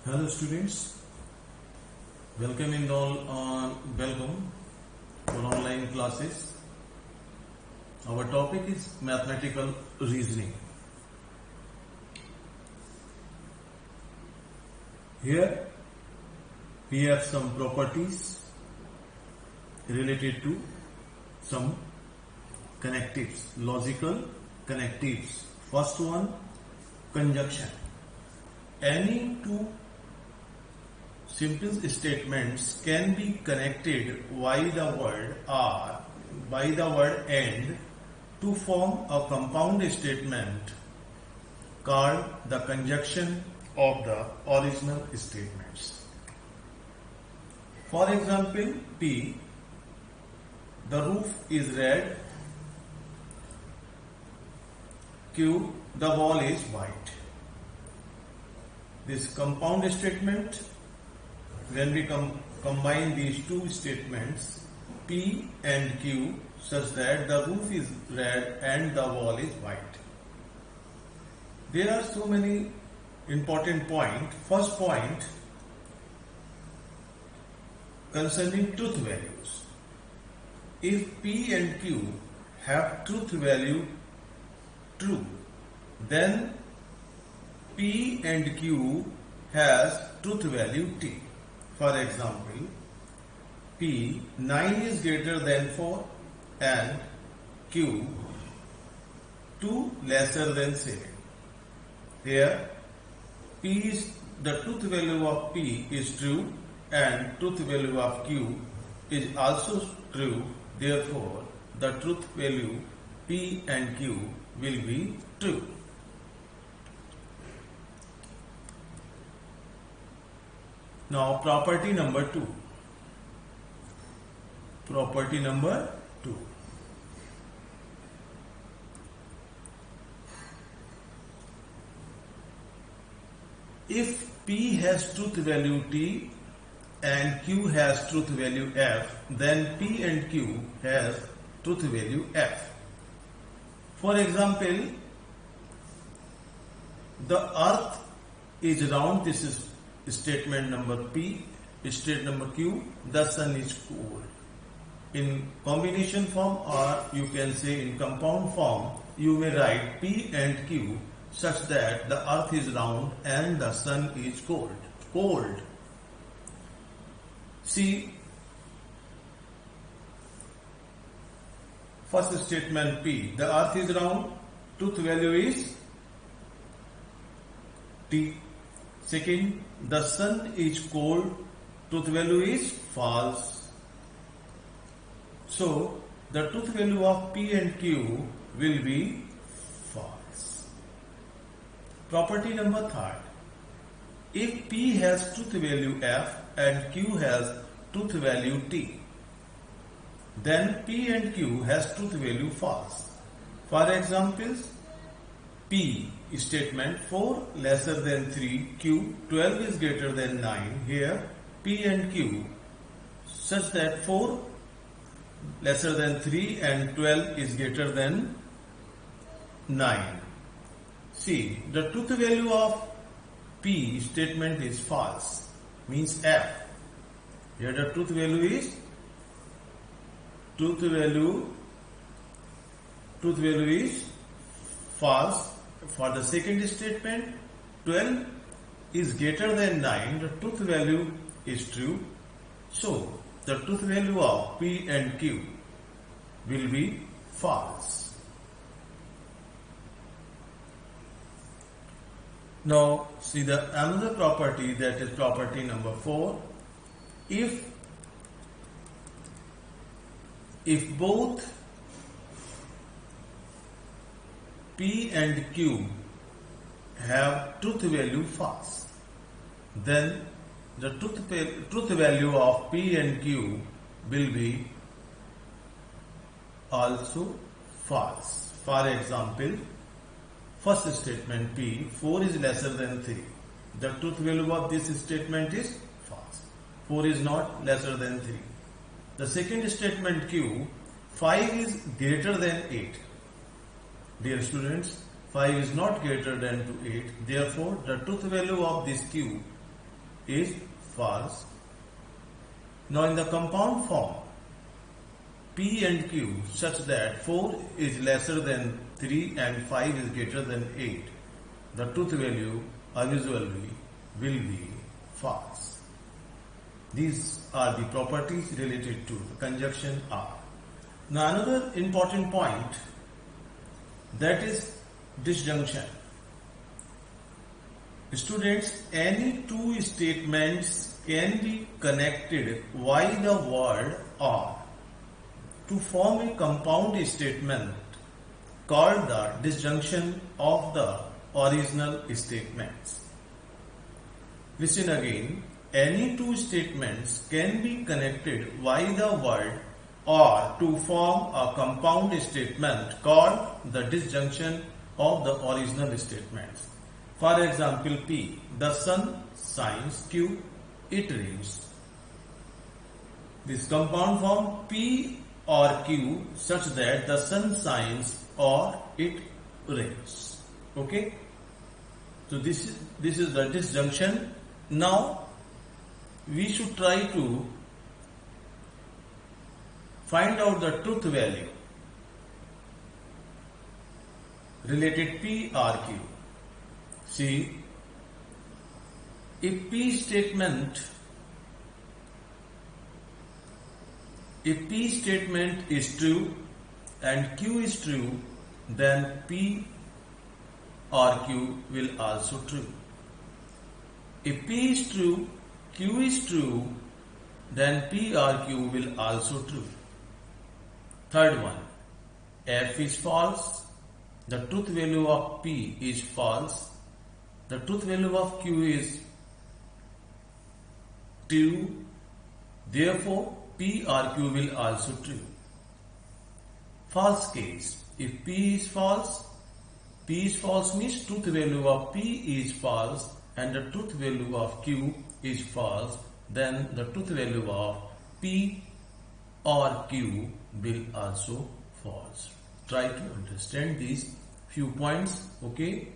Hello students, welcome for online classes. Our topic is mathematical reasoning. Here we have some properties related to some connectives, logical connectives. First one, conjunction. Any two simple statements can be connected by the word or by the word and to form a compound statement called the conjunction of the original statements. For example, P, the roof is red. Q, the wall is white. This compound statement, when we combine these two statements P and Q, such that the roof is red and the wall is white. There are so many important points. First point, concerning truth values. If P and Q have truth value true, then P and Q has truth value T. For example, P 9 is greater than 4 and Q 2 lesser than 7. Here P is the truth value of P is true and truth value of Q is also true. Therefore, the truth value P and Q will be true. Now property number 2. Property number 2. If P has truth value T and Q has truth value F, then P and Q has truth value F. For example, the earth is round. This is statement number P. Statement number Q, the sun is cold. In combination form, or you can say in compound form, you may write P and Q such that the earth is round and the sun is cold. See, first statement P, the earth is round, truth value is T. Second, the sun is cold, truth value is false. So, the truth value of P and Q will be false. Property number 3. If P has truth value F and Q has truth value T, then P and Q has truth value false. For examples, P statement 4 lesser than 3, Q 12 is greater than 9. Here P and Q such that 4 lesser than 3 and 12 is greater than 9. See, the truth value of P statement is false, means F. Here the truth value is false. For the second statement, 12 is greater than 9, the truth value is true. So, the truth value of P and Q will be false. Now, see the another property, that is property number 4. If both P and Q have truth value false, then the truth value of P and Q will be also false. For example, first statement P, 4 is lesser than 3. The truth value of this statement is false. 4 is not lesser than 3. The second statement Q, 5 is greater than 8. Dear students, 5 is not greater than to 8. Therefore, the truth value of this Q is false. Now in the compound form, P and Q such that 4 is lesser than 3 and 5 is greater than 8, the truth value usually will be false. These are the properties related to the conjunction R. Now another important point, that is disjunction. Students, any two statements can be connected by the word or to form a compound statement called the disjunction of the original statements. Listen again. Any two statements can be connected by the word or to form a compound statement called the disjunction of the original statements. For example, P, the sun shines. Q, it rains. This compound form P or Q such that the sun shines or it rains. Okay? So this is the disjunction. Now we should try to find out the truth value related P or Q. See, if P statement is true and Q is true, then P or Q will also true. If P is true, Q is true, then P or Q will also true. Third one, F is false. The truth value of P is false. The truth value of Q is true. Therefore, P or Q will also true. False case. If P is false means truth value of P is false and the truth value of Q is false, then the truth value of P or Q will also false. Try to understand these few points, okay?